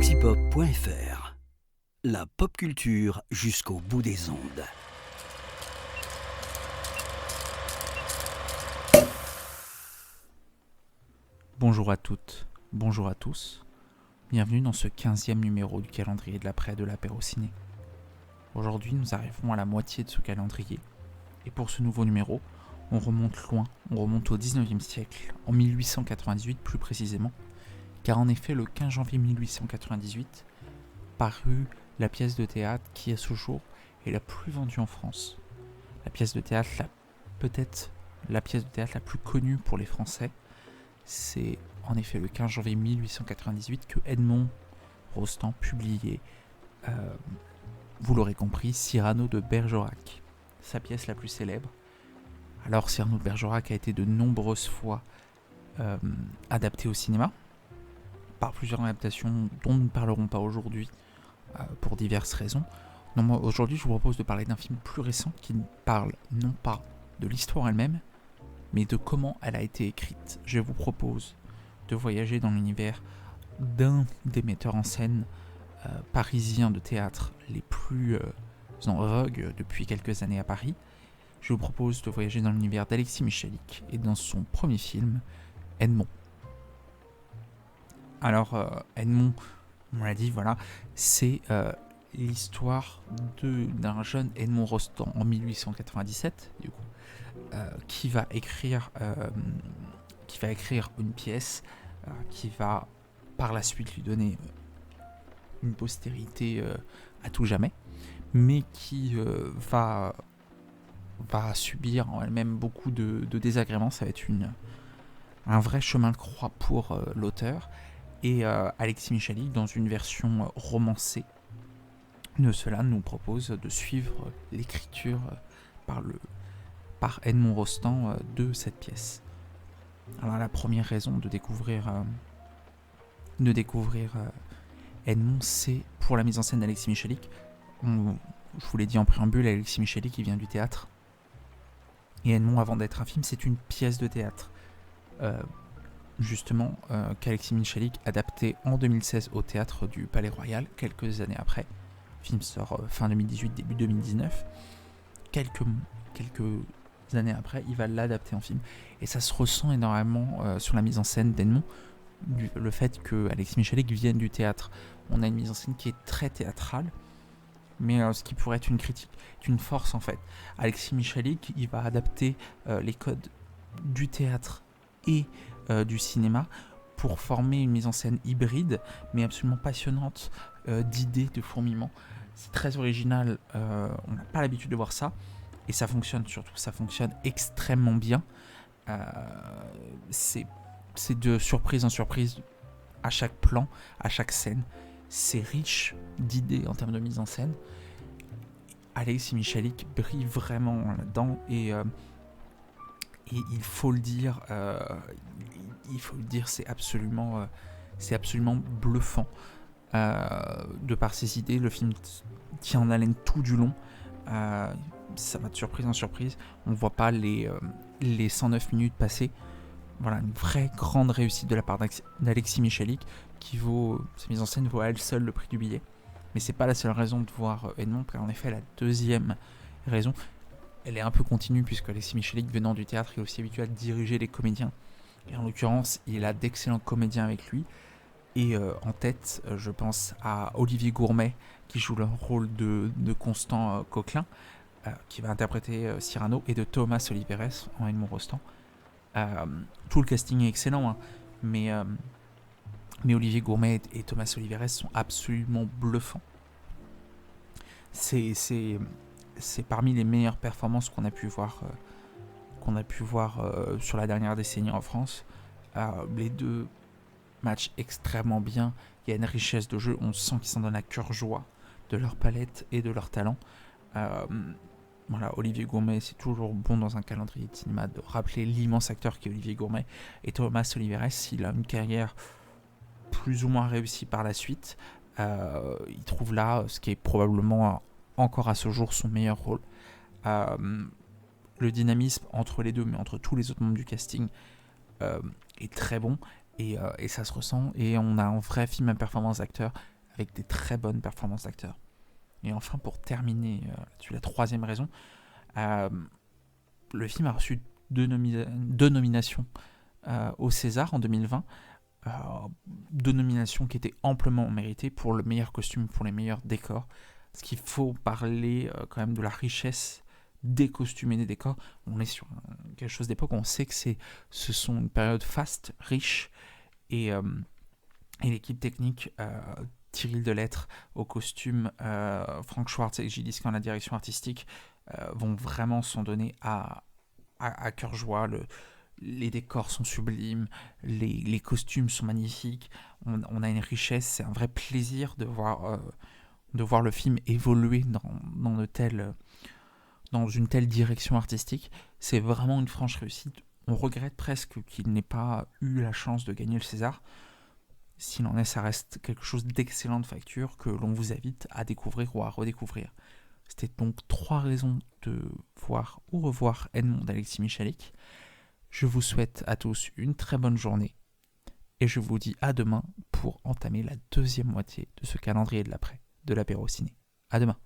antipop.fr. La pop culture jusqu'au bout des ondes. Bonjour à toutes, bonjour à tous. Bienvenue dans ce 15e numéro du calendrier de l'après de l'apéro ciné. Aujourd'hui, nous arrivons à la moitié de ce calendrier. Et pour ce nouveau numéro, on remonte loin, on remonte au 19e siècle, en 1898 plus précisément, car en effet, le 15 janvier 1898, parut la pièce de théâtre qui, à ce jour, est la plus vendue en France. La pièce de théâtre, peut-être la pièce de théâtre la plus connue pour les Français. C'est en effet le 15 janvier 1898 que Edmond Rostand publiait, vous l'aurez compris, Cyrano de Bergerac, sa pièce la plus célèbre. Alors Cyrano de Bergerac a été de nombreuses fois adapté au cinéma, par plusieurs adaptations dont nous ne parlerons pas aujourd'hui pour diverses raisons. Non, moi, aujourd'hui je vous propose de parler d'un film plus récent qui parle non pas de l'histoire elle-même, mais de comment elle a été écrite. Je vous propose de voyager dans l'univers d'un des metteurs en scène parisiens de théâtre les plus en vogue depuis quelques années à Paris. Je vous propose de voyager dans l'univers d'Alexis Michalik et dans son premier film, Edmond. Alors, Edmond, on l'a dit, voilà, c'est l'histoire d'un jeune Edmond Rostand en 1897, du coup, qui va écrire une pièce qui va par la suite lui donner une postérité à tout jamais, mais qui va subir en elle-même beaucoup de désagréments. Ça va être un vrai chemin de croix pour l'auteur. Et Alexis Michalik, dans une version romancée de cela, nous propose de suivre l'écriture par Edmond Rostand de cette pièce. Alors la première raison de découvrir Edmond, c'est pour la mise en scène d'Alexis Michalik. Je vous l'ai dit en préambule, Alexis Michalik, il vient du théâtre. Et Edmond, avant d'être un film, c'est une pièce de théâtre. Qu'Alexis Michalik adapté en 2016 au théâtre du Palais Royal, quelques années après. Le film sort fin 2018, début 2019. Quelques années après, il va l'adapter en film. Et ça se ressent énormément sur la mise en scène d'Edmond, le fait que Alexis Michalik vienne du théâtre. On a une mise en scène qui est très théâtrale, mais ce qui pourrait être une critique, une force en fait. Alexis Michalik, il va adapter les codes du théâtre et du cinéma pour former une mise en scène hybride, mais absolument passionnante, d'idées, de fourmillement. C'est très original, on n'a pas l'habitude de voir ça, et ça fonctionne surtout, ça fonctionne extrêmement bien. C'est de surprise en surprise à chaque plan, à chaque scène. C'est riche d'idées en termes de mise en scène. Alexis Michalik brille vraiment là-dedans et il faut le dire, c'est absolument bluffant. De par ses idées, le film tient en haleine tout du long. Ça va de surprise en surprise. On ne voit pas les 109 minutes passer. Voilà, une vraie grande réussite de la part d'Alexis Michalik sa mise en scène vaut à elle seule le prix du billet. Mais c'est pas la seule raison de voir Edmond, car en effet la deuxième raison, elle est un peu continue, puisque Alexis Michalik, venant du théâtre, est aussi habitué à diriger les comédiens. Et en l'occurrence, il a d'excellents comédiens avec lui. Et en tête, je pense à Olivier Gourmet, qui joue le rôle de Constant Coquelin, qui va interpréter Cyrano, et de Thomas Oliveres en Edmond Rostand. Tout le casting est excellent, hein, mais Olivier Gourmet et Thomas Oliveres sont absolument bluffants. C'est parmi les meilleures performances qu'on a pu voir sur la dernière décennie en France. Les deux matchent extrêmement bien. Il y a une richesse de jeu. On sent qu'ils s'en donnent à cœur joie de leur palette et de leur talent. Voilà, Olivier Gourmet, c'est toujours bon dans un calendrier de cinéma de rappeler l'immense acteur qu'est Olivier Gourmet. Et Thomas Oliveres, il a une carrière plus ou moins réussie par la suite. Il trouve là ce qui est probablement encore à ce jour son meilleur rôle. Le dynamisme entre les deux, mais entre tous les autres membres du casting, est très bon. Et ça se ressent. Et on a un vrai film à performance d'acteur avec des très bonnes performances d'acteurs. Et enfin, pour terminer là-dessus, la troisième raison, le film a reçu deux nominations au César en 2020, deux nominations qui étaient amplement méritées pour le meilleur costume, pour les meilleurs décors. Parce qu'il faut parler quand même de la richesse des costumes et des décors. On est sur quelque chose d'époque, on sait que ce sont une période faste, riche, et l'équipe technique, Thierry Delettre au costume, Frank Schwartz et Gilles Discan à la direction artistique, vont vraiment s'en donner à cœur joie. Les décors sont sublimes, les costumes sont magnifiques, on a une richesse, c'est un vrai plaisir de voir le film évoluer dans une telle direction artistique. C'est vraiment une franche réussite. On regrette presque qu'il n'ait pas eu la chance de gagner le César. S'il en est, ça reste quelque chose d'excellente facture que l'on vous invite à découvrir ou à redécouvrir. C'était donc 3 raisons de voir ou revoir Edmond d'Alexis Michalik. Je vous souhaite à tous une très bonne journée et je vous dis à demain pour entamer la deuxième moitié de ce calendrier de l'après de l'apéro ciné. À demain.